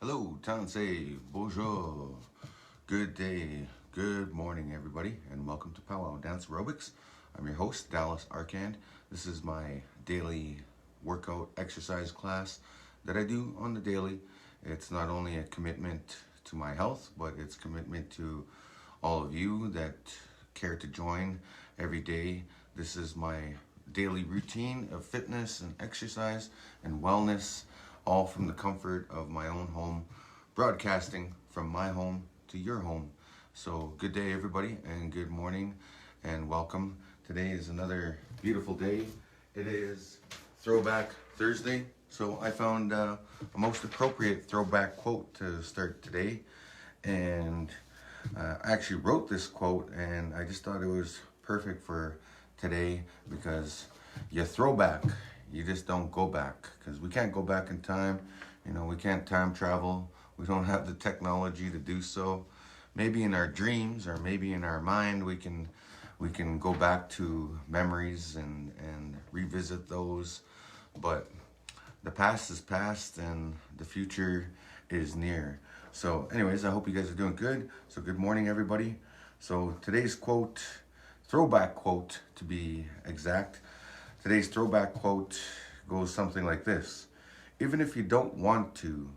Hello, Tansei, bonjour, good day, good morning, everybody, and welcome to Pow-wow Dance Aerobics. I'm your host, Dallas Arcand. This is my daily workout exercise class that I do on the daily. It's not only a commitment to my health, but it's commitment to all of you that care to join every day. This is my daily routine of fitness and exercise and wellness, all from the comfort of my own home, broadcasting from my home to your home. So good day, everybody, and good morning, and welcome. Today is another beautiful day. It is Throwback Thursday, so I found a most appropriate throwback quote to start today, and I actually wrote this quote, and I just thought it was perfect for today because you throw back. You just don't go back, because we can't go back in time. You know, we can't time travel. We don't have the technology to do so. Maybe in our dreams or maybe in our mind we can go back to memories and revisit those. But the past is past and the future is near. So anyways, I hope you guys are doing good. So good morning, everybody. So today's quote, throwback quote to be exact. Today's throwback quote goes something like this: even if you don't want to,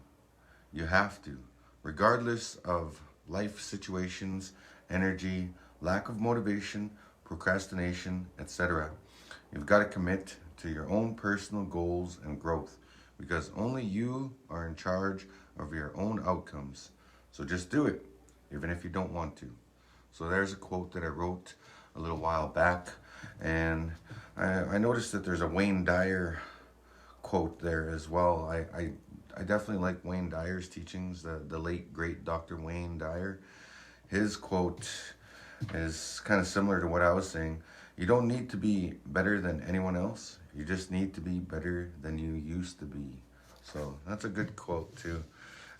you have to, regardless of life situations, energy, lack of motivation, procrastination, etc. You've got to commit to your own personal goals and growth, because only you are in charge of your own outcomes. So just do it, even if you don't want to. So there's a quote that I wrote a little while back, and I noticed that there's a Wayne Dyer quote there as well. I definitely like Wayne Dyer's teachings, the late great Dr. Wayne Dyer. His quote is kind of similar to what I was saying. You don't need to be better than anyone else. You just need to be better than you used to be. So that's a good quote too.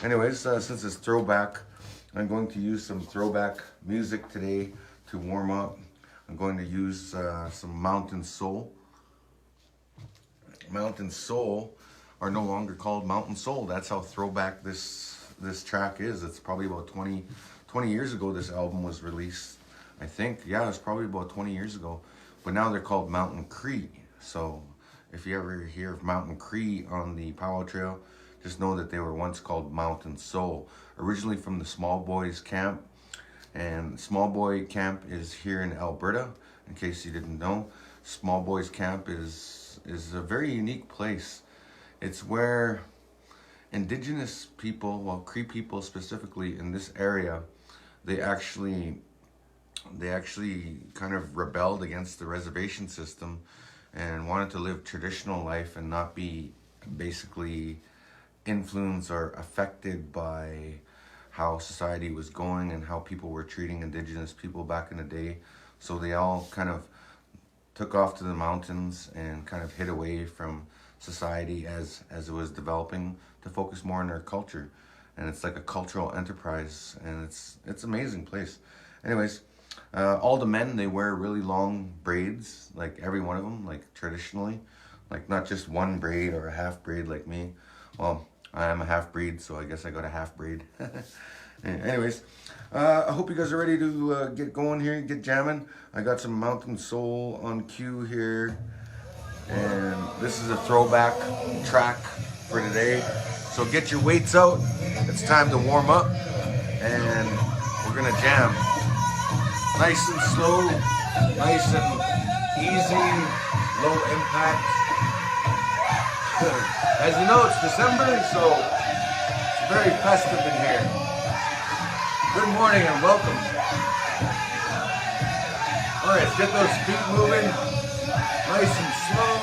Anyways, since it's throwback, I'm going to use some throwback music today to warm up. I'm going to use some Mountain Soul. Mountain Soul are no longer called Mountain Soul. That's how throwback this track is. It's probably about 20 years ago this album was released, I think. Yeah, it was probably about 20 years ago. But now they're called Mountain Cree. So if you ever hear of Mountain Cree on the Pow-wow Trail, just know that they were once called Mountain Soul. Originally from the Small Boys Camp. And Small Boy Camp is here in Alberta, in case you didn't know. Small Boys Camp is a very unique place. It's where indigenous people, well, Cree people specifically in this area, they actually kind of rebelled against the reservation system and wanted to live traditional life and not be basically influenced or affected by how society was going and how people were treating indigenous people back in the day. So they all kind of took off to the mountains and kind of hid away from society as it was developing to focus more on their culture. And it's like a cultural enterprise, and it's an amazing place. Anyways, all the men, they wear really long braids, like every one of them, like traditionally, like not just one braid or a half braid like me. Well, I am a half breed, so I guess I got a half braid. Anyways, I hope you guys are ready to get going here, get jamming. I got some Mountain Soul on cue here, and this is a throwback track for today. So get your weights out. It's time to warm up, and we're gonna jam. Nice and slow, nice and easy, low impact. As you know, it's December, so it's very festive in here. Good morning and welcome. All right, let's get those feet moving, nice and slow.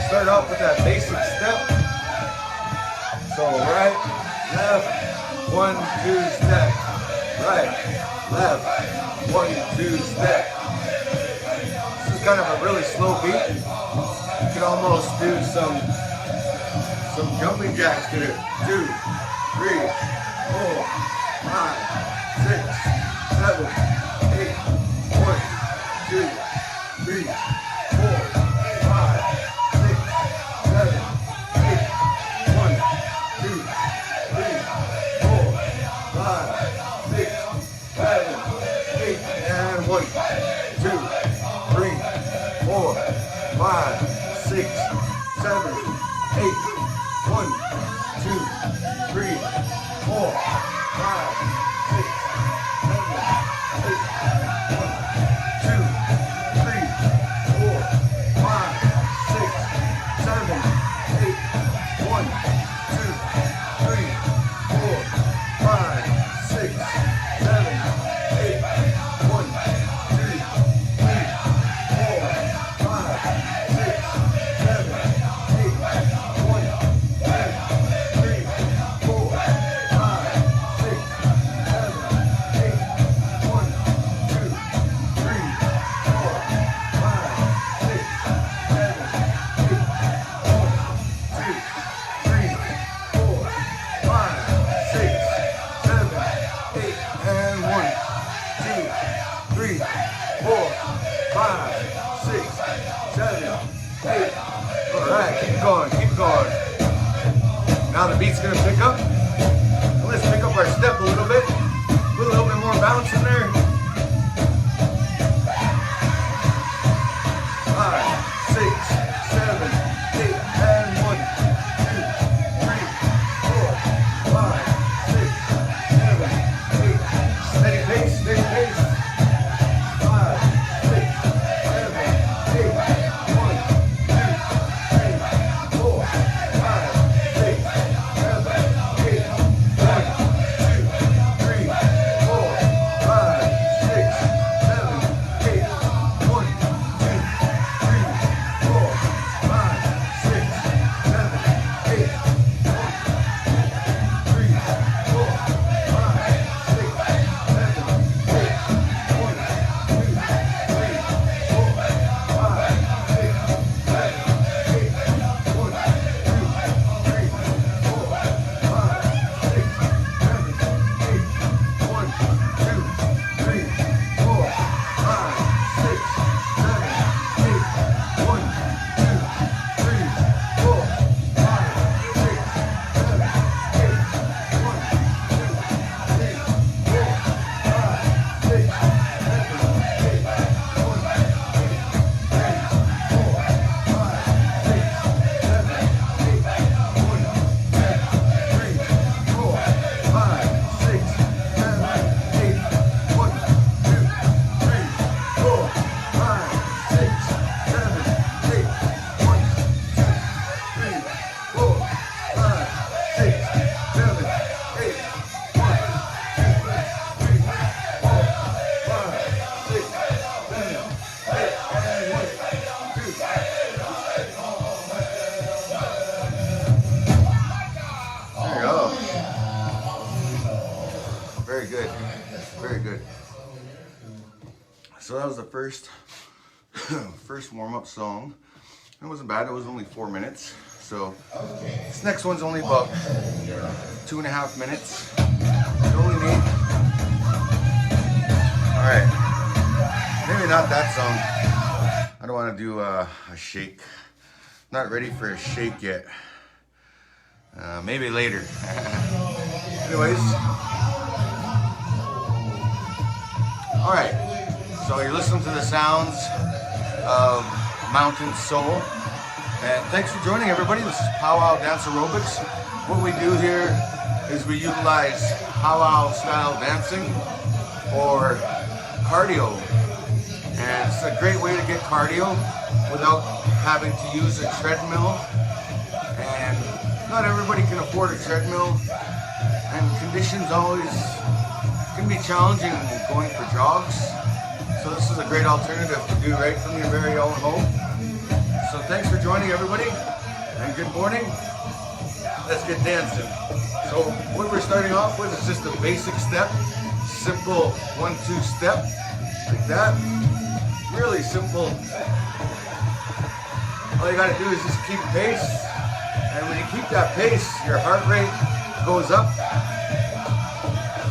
Start off with that basic step. So right, left, 1, 2, step. Right, left, 1, 2, step. This is kind of a really slow beat. You can almost do some jumping jacks to it. 2, 3, 4, 5, 6, 7, 8, 1, 2, 3, 4, 5, 6, 7, 8, 1, 2, 1, 2, 3, 4, 5, 6, 7, 8. 1, 2, 3, 4, 5, 6, 7, 8. 1, 2, 3, 4, 5, 6, 7, 8. 1, 2, 3, 4, 5, 6, 7, 8. 1, 2, 3, 4, 5, 6, 7, 8. 1, 2, 3, 4, 5, 6, 7, 8. 1, 2, 3, 4, 5, 6, 7, 8. And 1, 2, 3, 4, 5, 6, 7, 8. All right, keep going, keep going. Now the beat's gonna pick up. Let's pick up our step a little bit. Put a little bit more bounce in there. 5, 6, 7, 8, and 1, 2, 3, 4, 5, 6, 7, 8. Steady pace, steady pace. 5, 6, 7, 8. 1, 2, 3, 4, 5, 6, 7, 8. 1, 2, 3, 4, 5, 6, 7, 8. 1, 2, 3, 4, 5, 6, 7, 8. 1, 2, 3, 4, 5, 6, 7, 8. 1, 2, 3, 4, 5, 6, 7, 8. 1, 2, 3, 4, 5, 6, 7, 8. 1, 2, 3, 4, 5, 6, 7, 8. 1, 2, 3, 4, 5, 6, 7, 8. 1, 2, 3, 4, 5, 6, 7, 8. 1, 2, 3, 4, 5, 6, 7, 8. 1, 2, 3, 4, 5, 6, 7, 8. 1, 2, 3, 4, 5, 6, 7, 8. 1, 2, 3, 4, 5, 6, 7, 8. 1, 2, 3, 4, 5, 6, 7, 8. And 1, 2. There you go. Very good. Very good. So that was the first warm-up song. It wasn't bad. It was only 4 minutes. So this next one's only about 2.5 minutes. You only need. All right. Maybe not that song. I don't want to do a shake. Not ready for a shake yet. Maybe later. Anyways. All right. So you're listening to the sounds of Mountain Soul. And thanks for joining, everybody. This is Pow-wow Dance Aerobics. What we do here is we utilize pow-wow style dancing for cardio. And it's a great way to get cardio without having to use a treadmill. And not everybody can afford a treadmill. And conditions always can be challenging going for jogs. So this is a great alternative to do right from your very own home. So thanks for joining, everybody, and good morning. Let's get dancing. So what we're starting off with is just a basic step, simple 1-2 step, like that. Really simple. All you gotta do is just keep pace, and when you keep that pace, your heart rate goes up.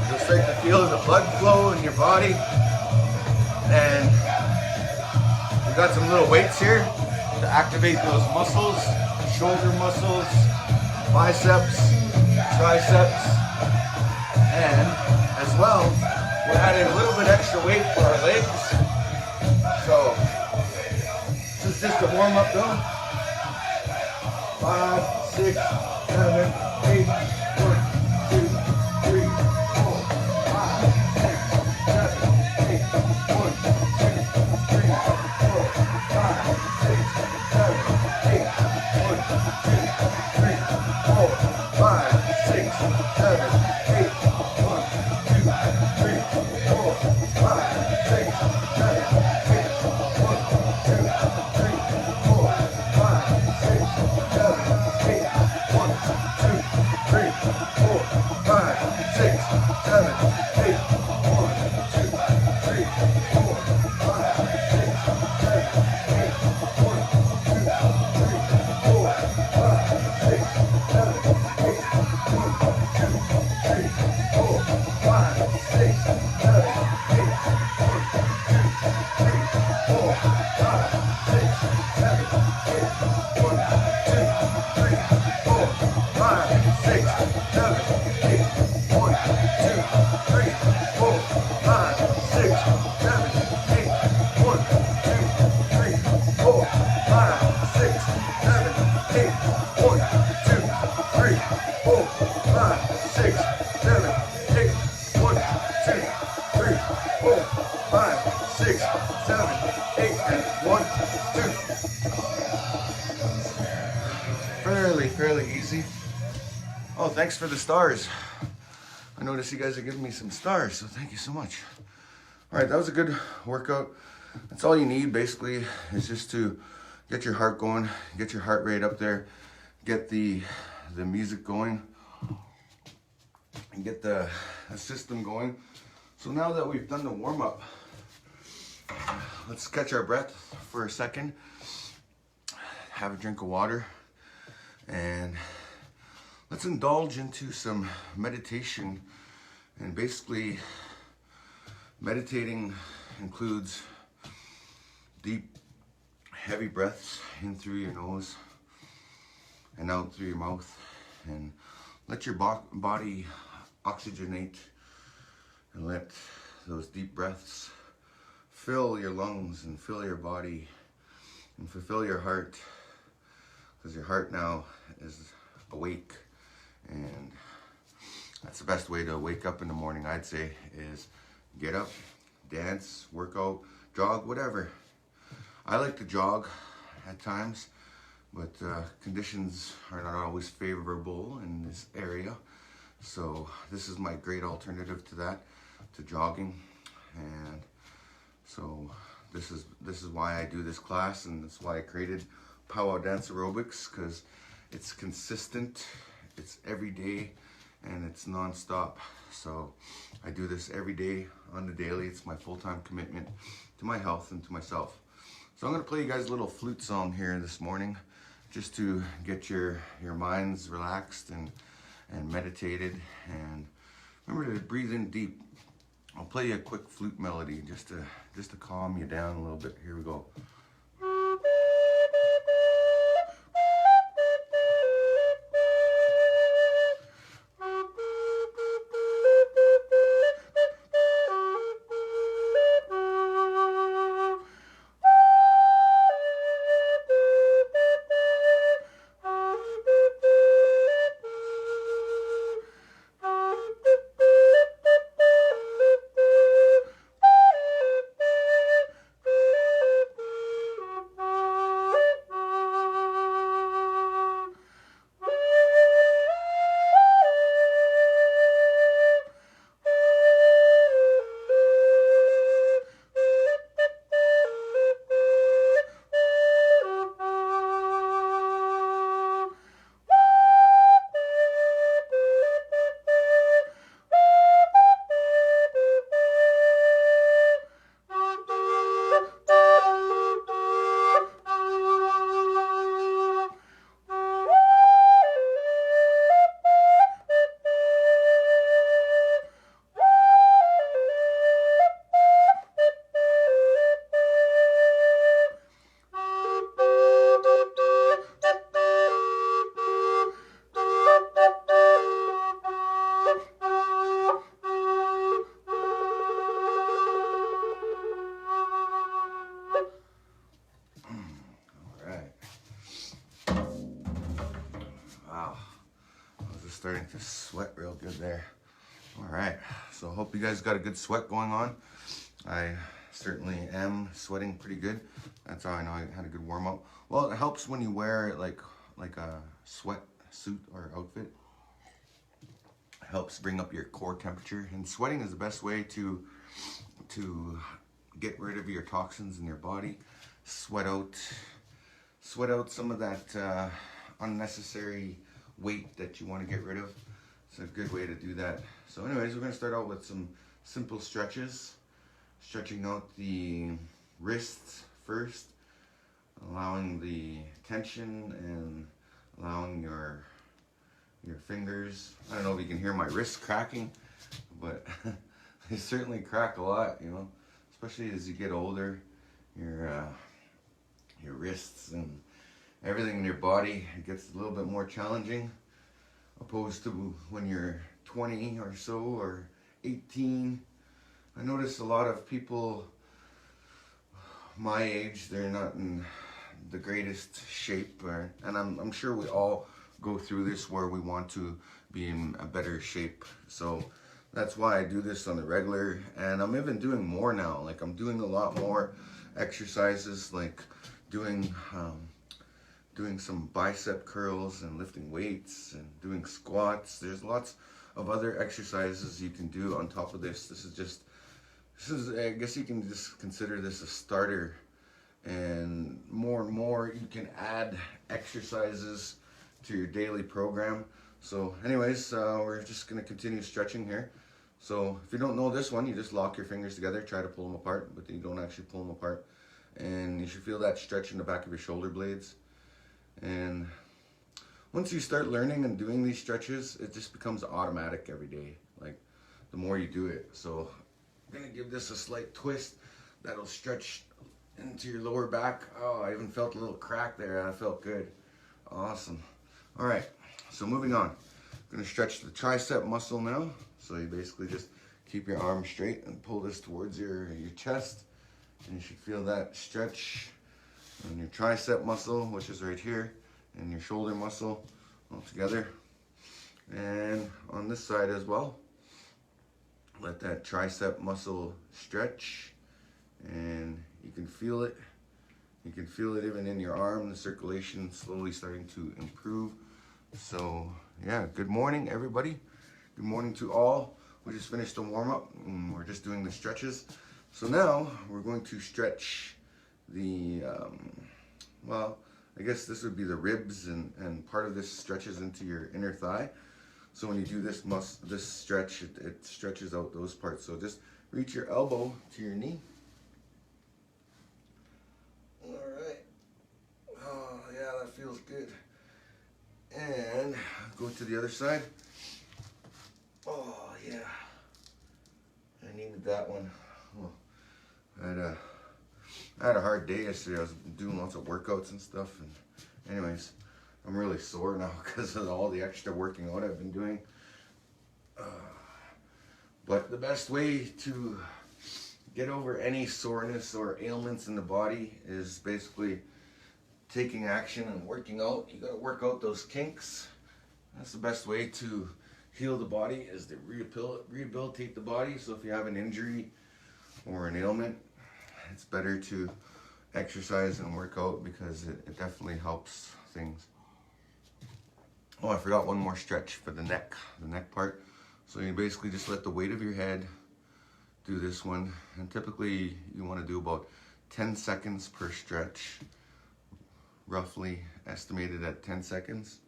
You'll start to feel the blood flow in your body, and we got some little weights here to activate those muscles, shoulder muscles, biceps, triceps, and as well, we're adding a little bit extra weight for our legs. So this is just a warm up though. 5, 6, 7, 8. 1, 2, 3, 4, 5, 6, 7, 8. 1, 2, 3, 4, 5, 6, 7, 8. 1, 2, 3, 4, 5, 6, 7, 8. 1, 2, 3, 4, 5, 6, 7, 8. 1, 2, 3, 4, 5, 6, 7, 8. 1, 2, 3, 4, 5, 6, 7, 8. 1, 2, 3, 4, 5, 6, 7, 8. 1, 2, 3, 4, 5, 6, 7, 8. 1, 2, 3, 4, 5, 6, 7, 8. 1, 2, 3, 4, 5, 6, 7, 8. 1, 2, 3, 4, 5, 6, 7, 8. 1, 2, 3, 4, 5, 6, 7, 8. 1, 2, 3, 4, 5, 6, 7, 8. 1, 2, 3, 4, 5, 6, 7, 8. 1, 2, 3, 4, 5, 6, 7, 8. And 1, 2. Fairly easy. Oh, thanks for the stars. I noticed you guys are giving me some stars, so thank you so much. All right, that was a good workout. That's all you need basically, is just to get your heart going, get your heart rate up there, get the music going, and get the system going. So now that we've done the warm-up, let's catch our breath for a second, have a drink of water, and let's indulge into some meditation. And basically, meditating includes deep, heavy breaths in through your nose and out through your mouth, and let your body oxygenate, and let those deep breaths fill your lungs and fill your body and fulfill your heart, because your heart now is awake. And that's the best way to wake up in the morning, I'd say, is get up, dance, work out, jog, whatever. I like to jog at times, but conditions are not always favorable in this area. So this is my great alternative to that, to jogging. And so this is why I do this class, and that's why I created Pow-wow Dance Aerobics, because it's consistent, it's every day, and it's non-stop. So I do this every day on the daily. It's my full-time commitment to my health and to myself. So I'm going to play you guys a little flute song here this morning, just to get your minds relaxed and meditated, and remember to breathe in deep. I'll play you a quick flute melody just to calm you down a little bit. Here we go. just starting to sweat real good there. All right, so I hope you guys got a good sweat going on. I certainly am sweating pretty good. That's how I know I had a good warm up. Well, it helps when you wear like a sweat suit or outfit. It helps bring up your core temperature, and sweating is the best way to get rid of your toxins in your body. Sweat out some of that unnecessary weight that you want to get rid of. It's a good way to do that. So anyways, we're going to start out with some simple stretches. Stretching out the wrists first, allowing the tension and allowing your fingers. I don't know if you can hear my wrists cracking, but they certainly crack a lot, you know, especially as you get older. Your wrists and everything in your body, it gets a little bit more challenging opposed to when you're 20 or so or 18. I notice a lot of people my age, they're not in the greatest shape, and I'm sure we all go through this where we want to be in a better shape. So that's why I do this on the regular, and I'm even doing more now. Like, I'm doing a lot more exercises, like doing some bicep curls and lifting weights and doing squats. There's lots of other exercises you can do on top of this. This is, I guess you can just consider this a starter, and more you can add exercises to your daily program. So anyways, we're just going to continue stretching here. So if you don't know this one, you just lock your fingers together, try to pull them apart, but you don't actually pull them apart. And you should feel that stretch in the back of your shoulder blades. And once you start learning and doing these stretches, it just becomes automatic every day, like the more you do it. So I'm gonna give this a slight twist that'll stretch into your lower back. Oh, I even felt a little crack there. That felt good. Awesome. All right, so moving on. I'm gonna stretch the tricep muscle now. So you basically just keep your arm straight and pull this towards your chest, and you should feel that stretch on your tricep muscle, which is right here, and your shoulder muscle all together. And on this side as well, let that tricep muscle stretch, and you can feel it. You can feel it even in your arm, the circulation slowly starting to improve. So yeah, good morning everybody. Good morning to all. We just finished the warm-up and we're just doing the stretches. So now we're going to stretch the, well, I guess this would be the ribs, and part of this stretches into your inner thigh. So when you do this stretch, it stretches out those parts. So just reach your elbow to your knee. All right. Oh, yeah, that feels good. And go to the other side. Oh, yeah. I needed that one. Oh, I had a hard day yesterday. I was doing lots of workouts and stuff. And anyways, I'm really sore now because of all the extra working out I've been doing. But the best way to get over any soreness or ailments in the body is basically taking action and working out. You gotta work out those kinks. That's the best way to heal the body, is to rehabilitate the body. So if you have an injury or an ailment, it's better to exercise and work out, because it definitely helps things. Oh, I forgot one more stretch for the neck part. So you basically just let the weight of your head do this one, and typically you want to do about 10 seconds per stretch, roughly estimated at 10 seconds.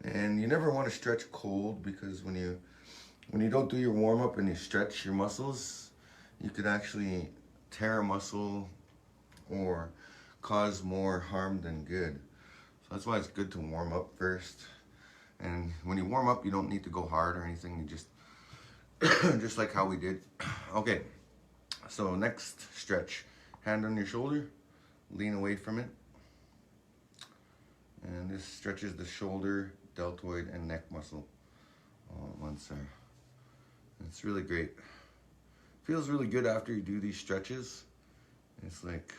And you never want to stretch cold, because when you don't do your warm-up and you stretch your muscles, you could actually tear a muscle or cause more harm than good. So that's why it's good to warm up first. And when you warm up, you don't need to go hard or anything. You just like how we did. Okay, so next stretch. Hand on your shoulder, lean away from it. And this stretches the shoulder, deltoid, and neck muscle all at once there. It's really great. Feels really good after you do these stretches. It's like,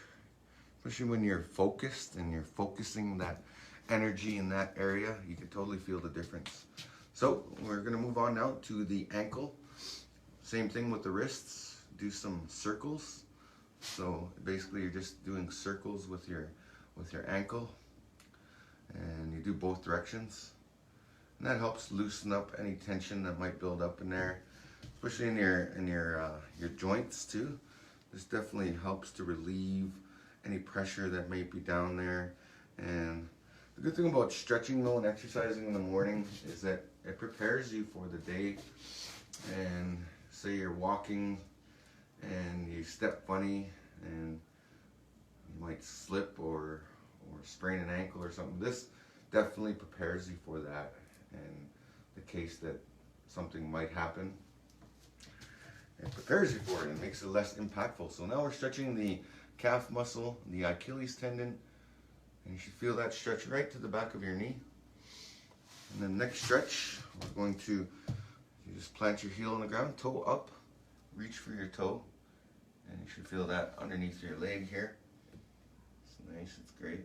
especially when you're focused and you're focusing that energy in that area, you can totally feel the difference. So we're gonna move on now to the ankle. Same thing with the wrists. Do some circles. So basically you're just doing circles with your ankle, and you do both directions. And that helps loosen up any tension that might build up in there, especially in your joints too. This definitely helps to relieve any pressure that may be down there. And the good thing about stretching though and exercising in the morning is that it prepares you for the day. And say you're walking and you step funny and you might slip or sprain an ankle or something. This definitely prepares you for that, and the case that something might happen, it prepares you for it and makes it less impactful. So now we're stretching the calf muscle, the Achilles tendon, and you should feel that stretch right to the back of your knee. And then next stretch, we're going to, you just plant your heel on the ground, toe up, reach for your toe, and you should feel that underneath your leg here. It's nice, it's great.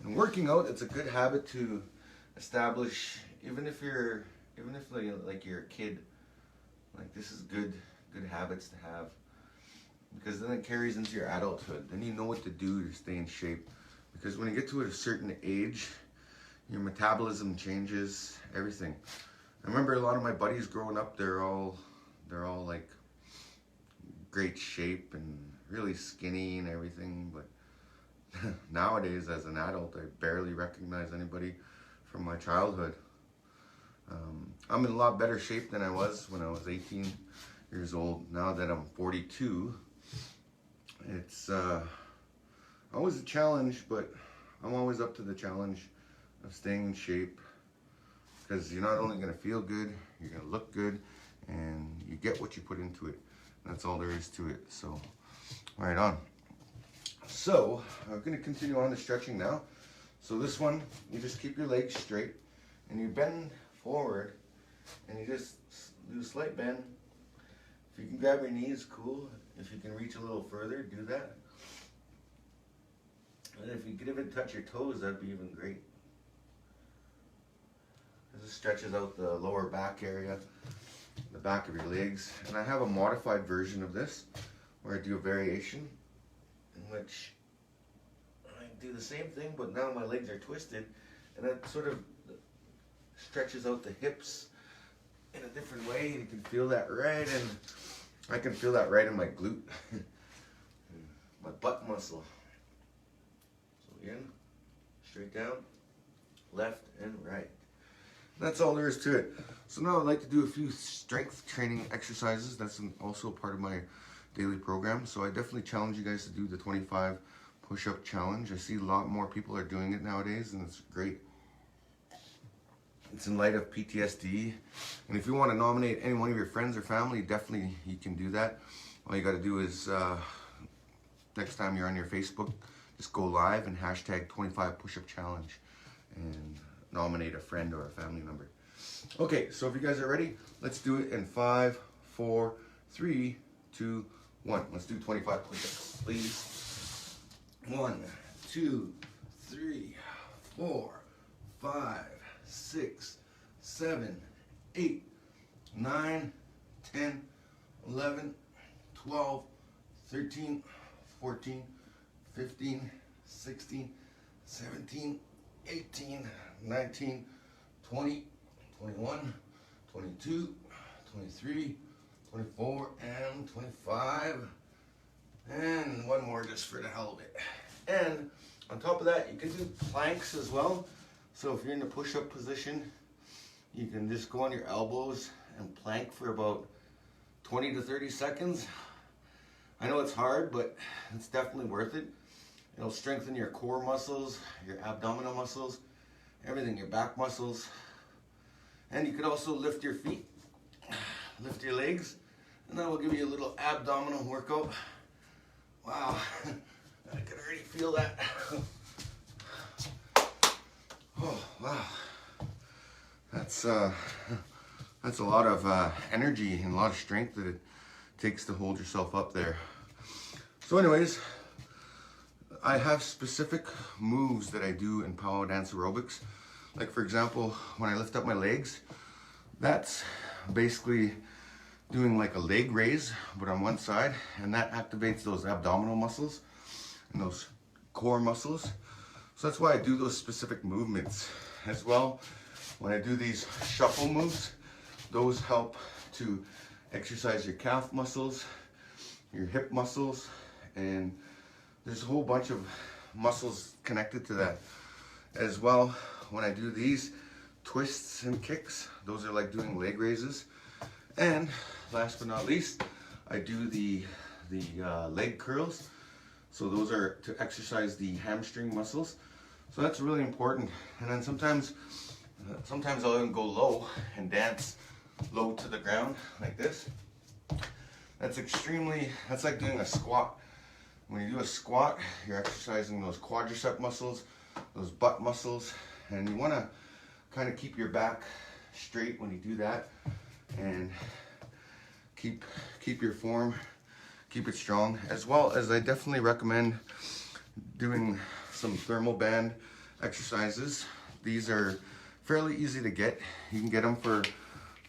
And working out, it's a good habit to establish, even if like you're a kid, like this is good habits to have, because then it carries into your adulthood. Then you know what to do to stay in shape, because when you get to a certain age, your metabolism changes, everything. I remember a lot of my buddies growing up, they're all like great shape and really skinny and everything, but nowadays as an adult, I barely recognize anybody from my childhood. I'm in a lot better shape than I was when I was 18 years old. Now that I'm 42, it's always a challenge, but I'm always up to the challenge of staying in shape, because you're not only going to feel good, you're going to look good, and you get what you put into it. That's all there is to it. So, right on. So, I'm going to continue on the stretching now. So this one, you just keep your legs straight, and you bend forward, and you just do a slight bend. If you can grab your knees, cool. If you can reach a little further, do that. And if you could even touch your toes, that'd be even great. This stretches out the lower back area, the back of your legs. And I have a modified version of this where I do a variation in which I do the same thing, but now my legs are twisted, and that sort of stretches out the hips in a different way. You can feel that right, and I can feel that right in my glute, my butt muscle. So again, straight down, left and right. That's all there is to it. So now I'd like to do a few strength training exercises. That's also part of my daily program. So I definitely challenge you guys to do the 25 push-up challenge. I see a lot more people are doing it nowadays, and it's great. It's in light of PTSD. And if you want to nominate any one of your friends or family, definitely you can do that. All you got to do is, next time you're on your Facebook, just go live and hashtag 25 push-up challenge and nominate a friend or a family member. Okay, so if you guys are ready, let's do it in 5, 4, 3, 2, 1. Let's do 25 push-ups, please. 1, 2, 3, 4, 5, 6, 7, 8, 9, 10, 11, 12, 13, 14, 15, 16, 17, 18, 19, 20, 21, 22, 23, 24, and 25. And one more just for the hell of it. And on top of that, you can do planks as well. So if you're in the push-up position, you can just go on your elbows and plank for about 20 to 30 seconds. I know it's hard, but it's definitely worth it. It'll strengthen your core muscles, your abdominal muscles, everything, your back muscles. And you could also lift your feet, lift your legs, and that will give you a little abdominal workout. Wow, I can already feel that. Oh, wow. That's a lot of energy and a lot of strength that it takes to hold yourself up there. So anyways, I have specific moves that I do in Pow-wow Dance Aerobics. Like for example, when I lift up my legs, that's basically doing like a leg raise, but on one side, and that activates those abdominal muscles and those core muscles. So that's why I do those specific movements. As well, when I do these shuffle moves, those help to exercise your calf muscles, your hip muscles, and there's a whole bunch of muscles connected to that. As well, when I do these twists and kicks, those are like doing leg raises. And last but not least, I do the leg curls. So those are to exercise the hamstring muscles. So that's really important. And then sometimes I'll even go low and dance low to the ground like this. That's like doing a squat. When you do a squat, you're exercising those quadricep muscles, those butt muscles, and you want to kind of keep your back straight when you do that, and keep your form, keep it strong. As well as I definitely recommend doing some thermal band exercises. These are fairly easy to get. You can get them for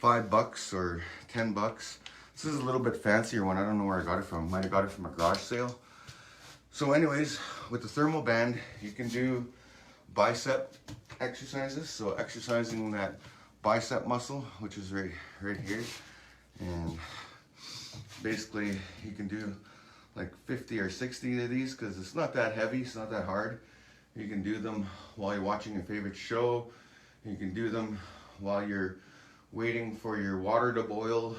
$5 or $10. This is a little bit fancier one. I don't know where I got it from. Might have got it from a garage sale. So anyways, with the thermal band, you can do bicep exercises. So exercising that bicep muscle, which is right here. And basically you can do like 50 or 60 of these because it's not that heavy, it's not that hard. You can do them while you're watching your favorite show. You can do them while you're waiting for your water to boil.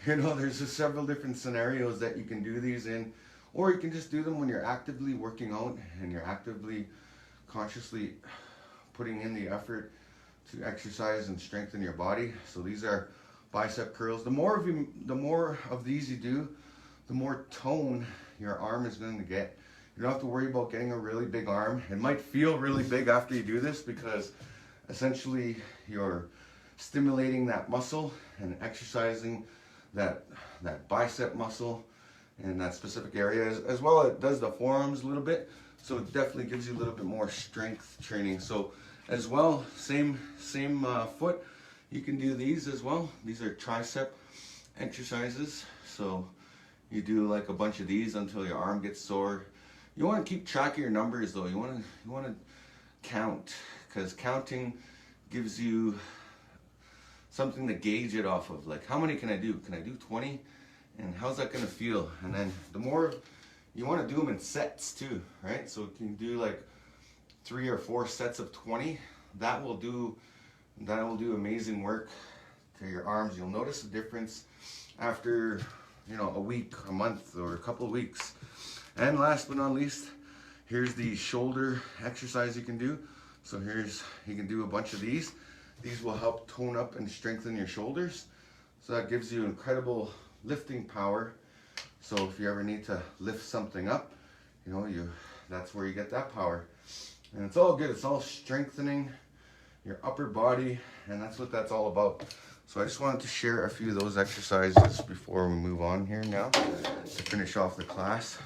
You know, there's just several different scenarios that you can do these in. Or you can just do them when you're actively working out and you're actively, consciously putting in the effort to exercise and strengthen your body. So these are bicep curls. The more of these you do, the more tone your arm is going to get. You don't have to worry about getting a really big arm. It might feel really big after you do this because essentially you're stimulating that muscle and exercising that bicep muscle in that specific area. As well, it does the forearms a little bit, so it definitely gives you a little bit more strength training. So as well, same foot, you can do these as well. These are tricep exercises. So you do like a bunch of these until your arm gets sore. You want to keep track of your numbers though. You want to count, because counting gives you something to gauge it off of. Like, how many can I do? Can I do 20? And how's that going to feel? And then the more, you want to do them in sets too, right? So you can do like 3 or 4 sets of 20. That will do amazing work to your arms. You'll notice a difference after, you know, a week, a month, or a couple of weeks. And last but not least, here's the shoulder exercise you can do. So you can do a bunch of these. These will help tone up and strengthen your shoulders. So that gives you incredible lifting power. So if you ever need to lift something up, you know, that's where you get that power. And it's all good. It's all strengthening your upper body, and that's what that's all about. So I just wanted to share a few of those exercises before we move on here now to finish off the class.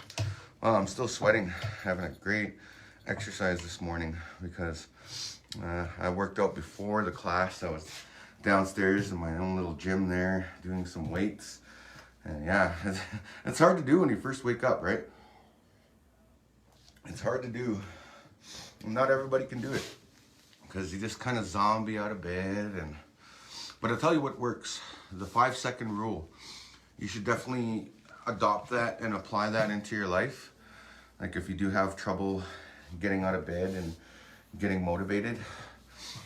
Well, I'm still sweating, having a great exercise this morning because I worked out before the class. I was downstairs in my own little gym there doing some weights. And yeah, it's hard to do when you first wake up, right? It's hard to do. Not everybody can do it because you just kind of zombie out of bed. But I'll tell you what works. The 5-second rule. You should definitely adopt that and apply that into your life. Like if you do have trouble getting out of bed and getting motivated,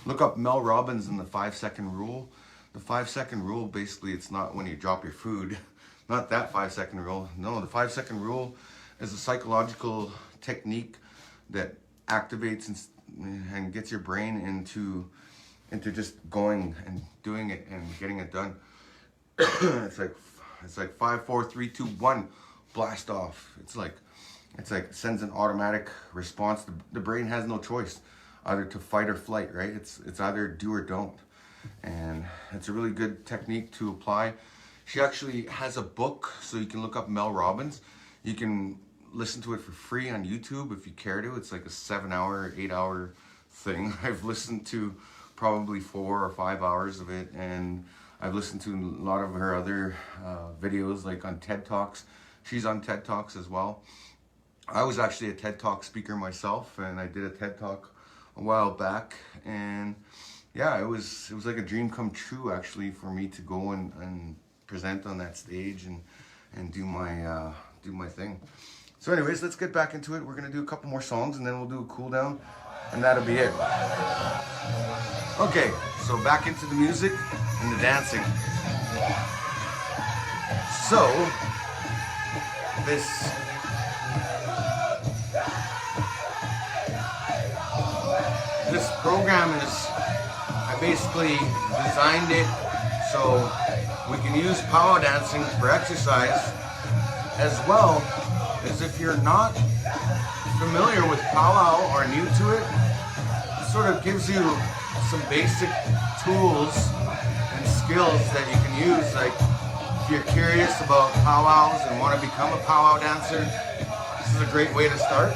look up Mel Robbins and the 5-second rule. The 5-second rule, basically, it's not when you drop your food. Not that 5-second rule. No, the 5-second rule is a psychological technique that activates and gets your brain into just going and doing it and getting it done. It's like 5, 4, 3, 2, 1, blast off. It's like it sends an automatic response. The brain has no choice, either to fight or flight, right? It's either do or don't. And it's a really good technique to apply. She actually has a book, so you can look up Mel Robbins. You can listen to it for free on YouTube if you care to. It's like a 7-hour, 8-hour thing. I've listened to probably 4 or 5 hours of it, and I've listened to a lot of her other videos, like on TED Talks. She's on TED Talks as well. I was actually a TED Talk speaker myself, and I did a TED Talk a while back, and yeah, it was like a dream come true actually for me to go and present on that stage and do my thing. So anyways, let's get back into it. We're gonna do a couple more songs and then we'll do a cool down, and that'll be it. Okay, so back into the music and the dancing. So this program is, I basically designed it so we can use pow-wow dancing for exercise, as well as if you're not familiar with pow-wow or new to it, it sort of gives you some basic tools and skills that you can use. Like if you're curious about pow-wows and want to become a pow-wow dancer, this is a great way to start.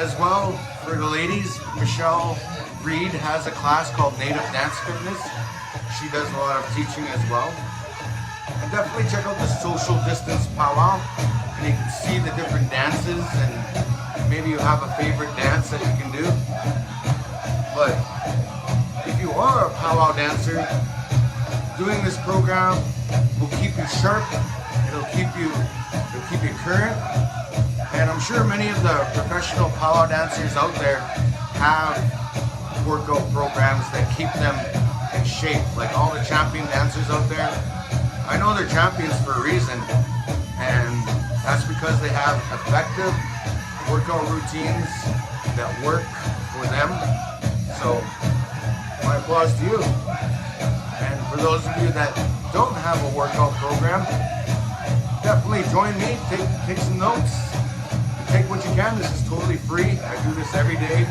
As well, for the ladies, Michelle Reed has a class called Native Dance Fitness. She does a lot of teaching as well. And definitely check out the social distance powwow, and you can see the different dances, and maybe you have a favorite dance that you can do. But if you are a powwow dancer, doing this program will keep you sharp, it'll keep you current, and I'm sure many of the professional powwow dancers out there have workout programs that keep them in shape. Like all the champion dancers out there, I know they're champions for a reason, and that's because they have effective workout routines that work for them. So my applause to you. And for those of you that don't have a workout program, definitely join me, take some notes, take what you can. This is totally free. I do this every day,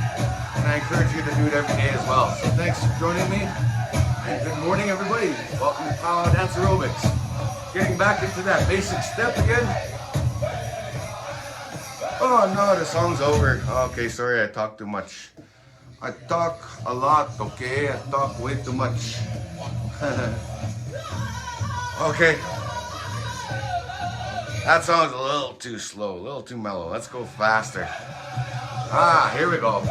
and I encourage you to do it every day as well. So thanks for joining me, and good morning everybody. Welcome to Pow-wow Dance Aerobics. Getting back into that basic step again. Oh no, the song's over. Okay, sorry, I talk too much. I talk a lot, okay? I talk way too much. Okay. That song's a little too slow, a little too mellow. Let's go faster. Here we go.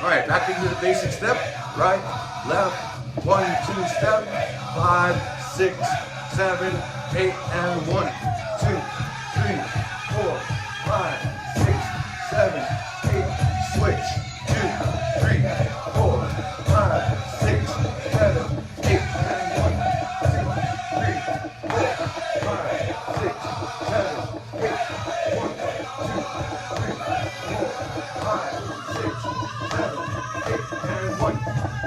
Alright, back into the basic step. Right, left, 1, 2 step, 5, 6, 7, 8, and 1, 2, 3, 4, 5, 6, 7, 8, switch, 2, 3, 4, 5, 6, 7, 8, and 1, 2, 3, 4, 5, 6, 7, 8, 1,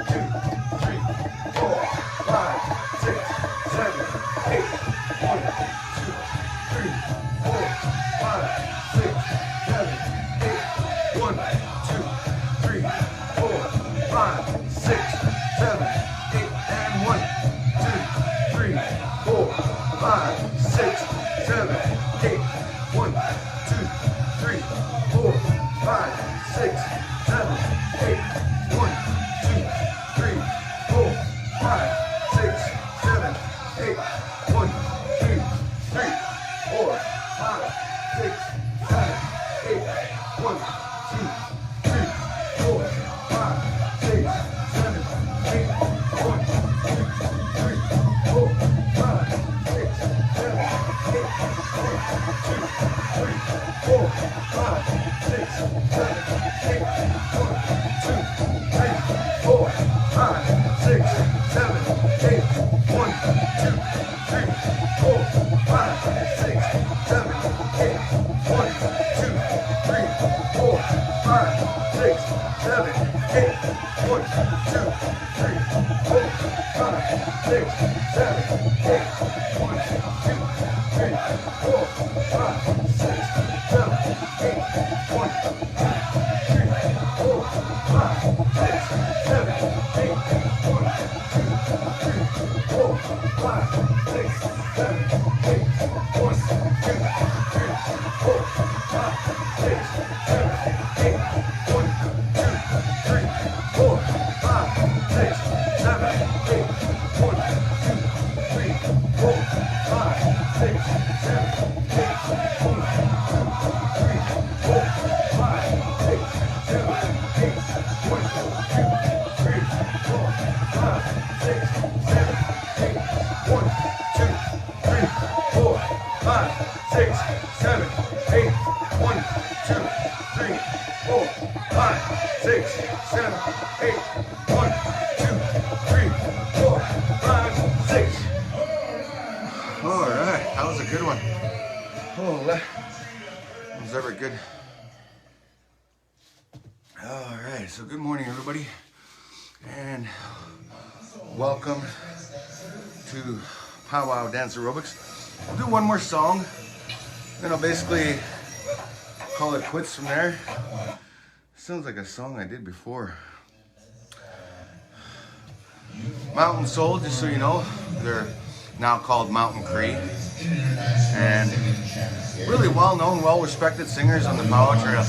2, 3, 4, 5, 6, 7, 8, and 1, 2, 3, 4, 5, 6, 7, 8, 1, 2, 3, 4, 5, 6, 7, 8, 1, 2, 3, 4, 5, 6, 7, 8, and 1, 2, 3, 4, 5, 6, 7, 8, 1, 2, 3, 4, 5, 6, 7, 8, 1, 2, 3, 4, 5, 6, 7, 8, 1, 2, 3, 4, 5, 6, 7, 8, 1, 2, 3, 4, 5, 6, 7, 8, 1, 2, 3, 4, 5, 6, 7, 8, 1, 2, 3, 4, 5, 6, 7, 8, 1, 2, 3, 4, 5, 6, 7, 8, 1, 2, 3, 4, 5, 6, 7, 8, 1, 2, 3, 4, 5, 6, 7, 8, 1, 2, 3, 4, 5, 6, 7, 8, 1, 2, 3, 4, 5, 6, 7, 8, 1, 2, 3, 4, 5, 6, 7, 8, 1, 2, 3, 4, 5, 6, 7, 8, 1, 2, 4, 5, 6, 7, 8. 1, 2, 3, 4, 5, 6, 7, 8. 1, 2, 3, 4, 5, 6, 7, 8. 1, 2, 3, 4, 5, 6, 7, 8. 1, 2, 3, 4, 5, 6, 7, 8. 1, 2, 3, 4, 5, 6, 7, 8. 1, 2, 3, 4, 5, 6. All right, that was a good one. Oh, that was ever good. All right, so good morning, everybody, and welcome to Pow-wow Dance Aerobics. I'll do one more song, then I'll basically call it quits from there. Sounds like a song I did before. Mountain Soul, just so you know, they're now called Mountain Cree, and really well-known, well-respected singers on the Pow-wow Trail.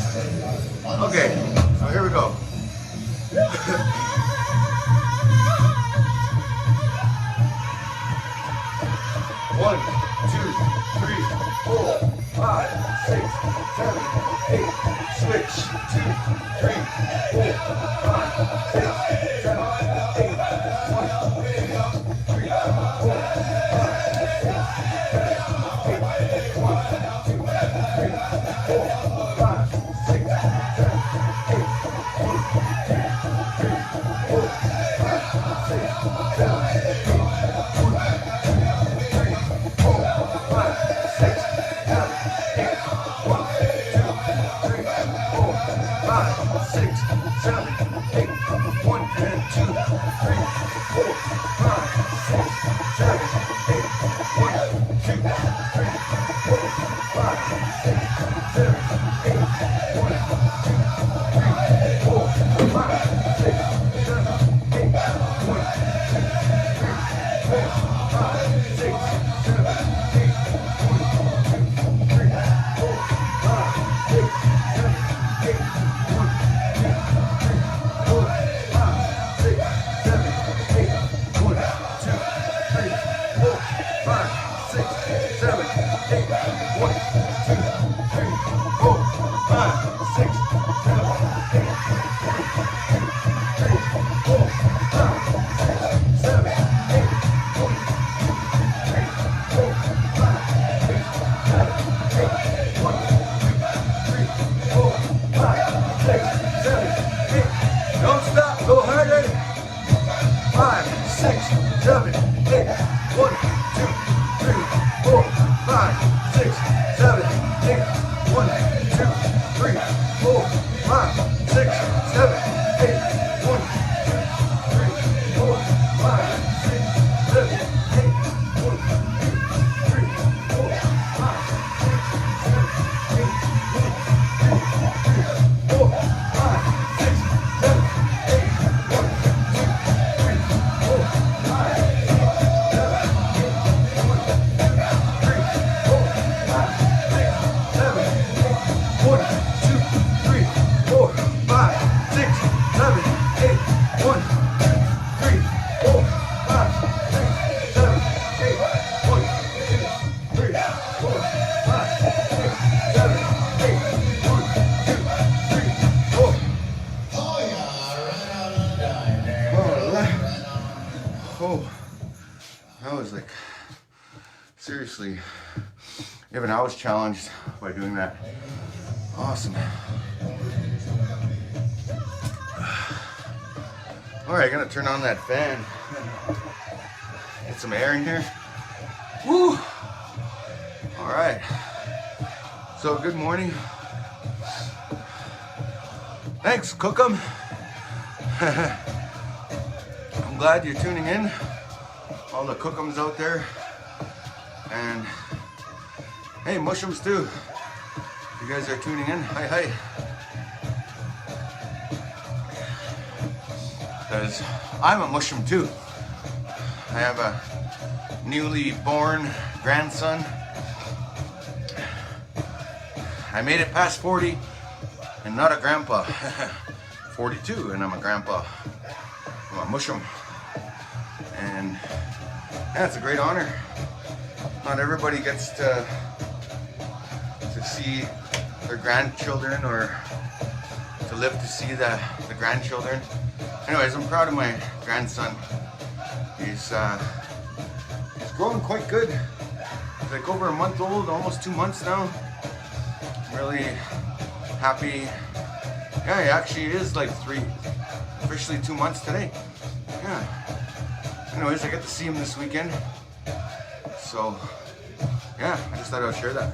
Okay, so here we go. 1, 2, 3, 4, 5, 6, 7, 8. Switch. 2, 3, 4, 5, 6, 7, 8. 1, 2, 3, 4, 5, 6, 7, 8. 1, 2, 3, 4, 5, 6, 7, 8. 1, 2, 3, 4, 5, 6, 7, 8. 11 hours challenged by doing that. Awesome. All right, gonna turn on that fan. Get some air in here. Woo! All right. So good morning. Thanks, Cookum. I'm glad you're tuning in. All the Cookums out there. And hey, mushrooms too. You guys are tuning in. Hi, hi. Because I'm a mushroom too. I have a newly born grandson. I made it past 40 and not a grandpa. 42 and I'm a grandpa. I'm a mushroom. And yeah, it's a great honor. Not everybody gets to see their grandchildren or to live to see the grandchildren. Anyways, I'm proud of my grandson. He's growing quite good. He's like over a month old, almost 2 months now. I'm really happy. Yeah, he actually is like officially 2 months today. Yeah. Anyways, I get to see him this weekend. So, yeah, I just thought I would share that.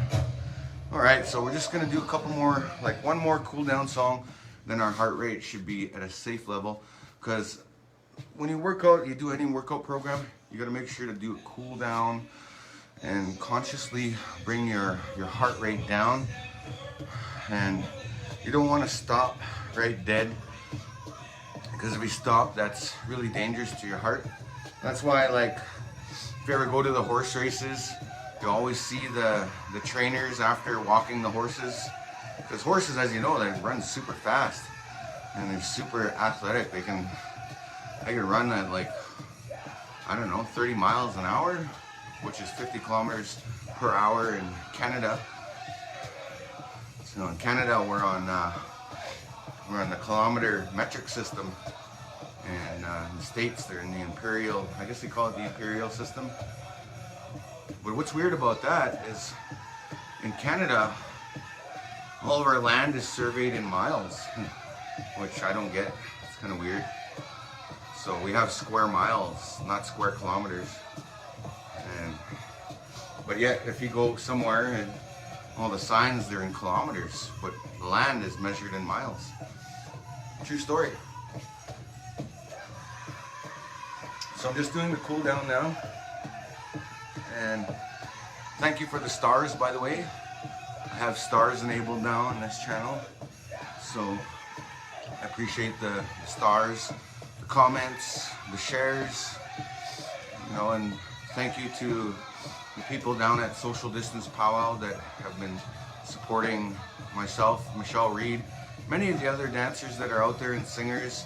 Alright, so we're just going to do a couple more, like one more cool down song. Then our heart rate should be at a safe level. Because when you work out, you do any workout program, you got to make sure to do a cool down and consciously bring your heart rate down. And you don't want to stop right dead, because if you stop, that's really dangerous to your heart. That's why, like, if you ever go to the horse races, you always see the trainers after walking the horses, because horses, as you know, they run super fast and they're super athletic. They can run at, like, I don't know, 30 miles an hour, which is 50 kilometers per hour in Canada. So in Canada, we're on the kilometer metric system, and in the States they're in the imperial, I guess they call it the imperial system. But what's weird about that is in Canada, all of our land is surveyed in miles, which I don't get. It's kind of weird. So we have square miles, not square kilometers. But yet, if you go somewhere and all the signs, they're in kilometers, but the land is measured in miles. True story. So I'm just doing the cool down now. And thank you for the stars, by the way. I have stars enabled now on this channel. So I appreciate the stars, the comments, the shares, you know, and thank you to the people down at Social Distance Pow-wow that have been supporting myself, Michelle Reed, many of the other dancers that are out there and singers.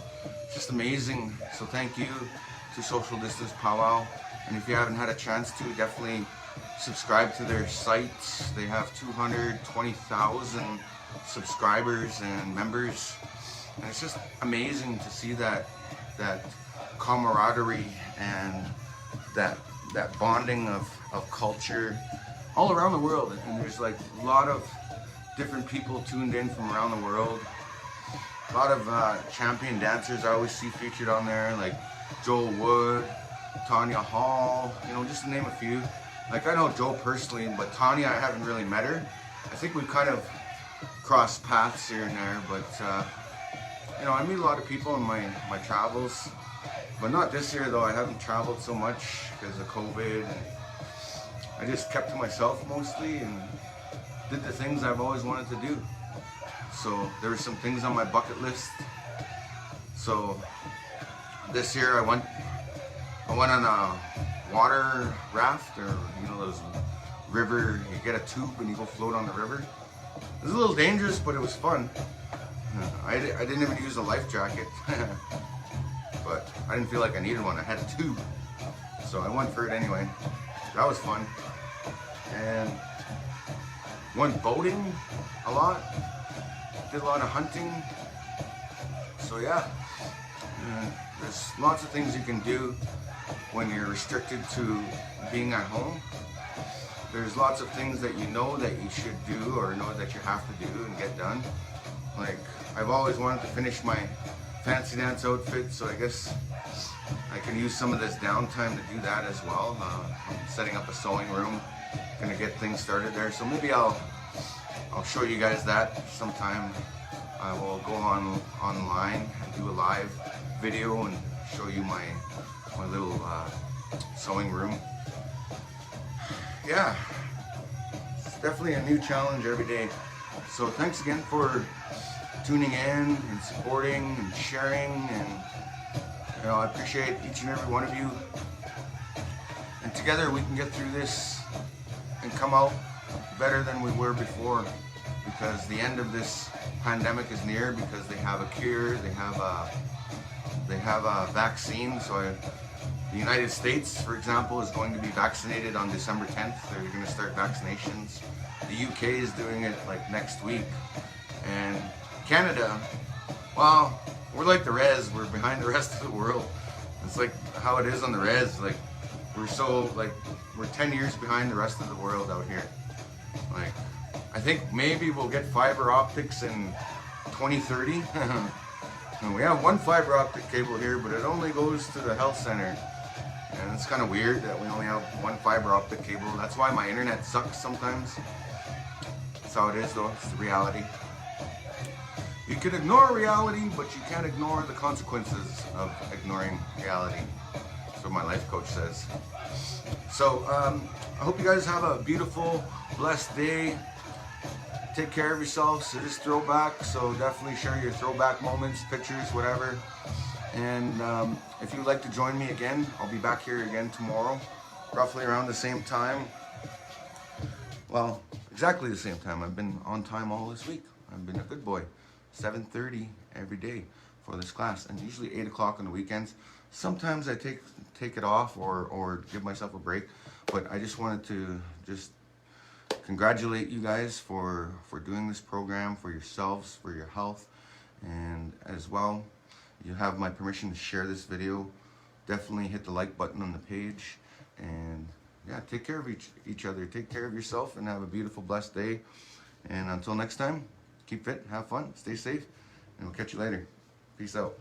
Just amazing. So thank you to Social Distance Pow-wow. And if you haven't had a chance to, definitely subscribe to their site. They have 220,000 subscribers and members. And it's just amazing to see that camaraderie and that bonding of culture all around the world. And there's like a lot of different people tuned in from around the world. A lot of champion dancers I always see featured on there, like Joel Wood, Tanya Hall, you know, just to name a few. Like, I know Joe personally, but Tanya, I haven't really met her. I think we've kind of crossed paths here and there, but you know, I meet a lot of people in my travels. But not this year though. I haven't traveled so much because of COVID, and I just kept to myself mostly and did the things I've always wanted to do. So there were some things on my bucket list. So this year I went on a water raft, or you know, those river, you get a tube and you go float on the river. It was a little dangerous, but it was fun. I didn't even use a life jacket. But I didn't feel like I needed one. I had a tube, so I went for it anyway. That was fun. And went boating a lot. Did a lot of hunting. So yeah, there's lots of things you can do when you're restricted to being at home. There's lots of things that you know that you should do, or know that you have to do and get done. Like, I've always wanted to finish my fancy dance outfit, so I guess I can use some of this downtime to do that as well. I'm setting up a sewing room, gonna get things started there, so maybe I'll show you guys that sometime. I will go online and do a live video and show you my little sewing room. Yeah, it's definitely a new challenge every day. So thanks again for tuning in and supporting and sharing, and you know, I appreciate each and every one of you. And together we can get through this and come out better than we were before, because the end of this pandemic is near because they have a cure, they have a vaccine. So the United States, for example, is going to be vaccinated on December 10th. They're going to start vaccinations. The UK is doing it like next week. And Canada, well, we're like the res, we're behind the rest of the world. It's like how it is on the res, like we're 10 years behind the rest of the world out here. Like, I think maybe we'll get fiber optics in 2030. And we have one fiber optic cable here, but it only goes to the health center. And it's kind of weird that we only have one fiber optic cable. That's why my internet sucks sometimes. That's how it is though, it's the reality. You can ignore reality, but you can't ignore the consequences of ignoring reality. That's what my life coach says. So I hope you guys have a beautiful, blessed day. Take care of yourselves. It is throwback, so definitely share your throwback moments, pictures, whatever. And if you'd like to join me again, I'll be back here again tomorrow, roughly around the same time. Well, exactly the same time. I've been on time all this week. I've been a good boy. 7:30 every day for this class, and usually 8 o'clock on the weekends. Sometimes I take it off or give myself a break, but I just wanted to just congratulate you guys for doing this program, for yourselves, for your health, and as well, you have my permission to share this video. Definitely hit the like button on the page, and yeah, take care of each other, take care of yourself, and have a beautiful, blessed day. And until next time, keep fit, have fun, stay safe, and we'll catch you later. Peace out.